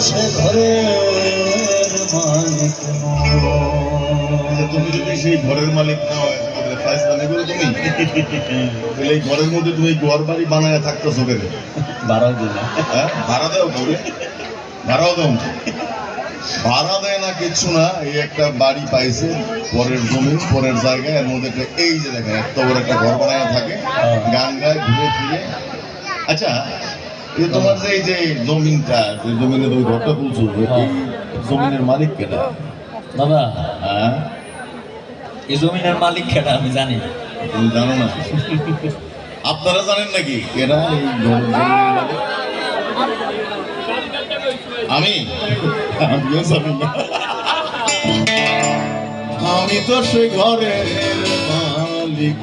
সে ঘরের মালিক তুমি যদি সেই ঘরের মালিক না হয় ফাইজলামি করে তুমি তাহলে এই ঘরের মধ্যে তুমি ঘর বাড়ি বানায় থাকতেছো কেন? ভাড়াও দিলা ভাড়া দাও করে ভাড়াও দাও ভাড়া দেয় না কিচ্ছু না। এই একটা বাড়ি পাইছে পরের জমিন পরের জায়গায়, এর মধ্যে একটা এই যে দেখেন এত বড় একটা ঘর বানায় থাকে, গান গায় ঘুরে ফিরে। আচ্ছা এই তোমার যে এই যে জমিনটা, যে জমিনে তুমি ঘরটা তুলছো, এই জমিনের মালিক কেটা? বাবা হ্যাঁ এই জমিনের মালিক কেটা আমি জানি না। তুমি জানো না? আপনারা জানেন নাকি এরা এই জমিনের মালিক? আমিও জানি না। আমি তো সে ঘরের মালিক।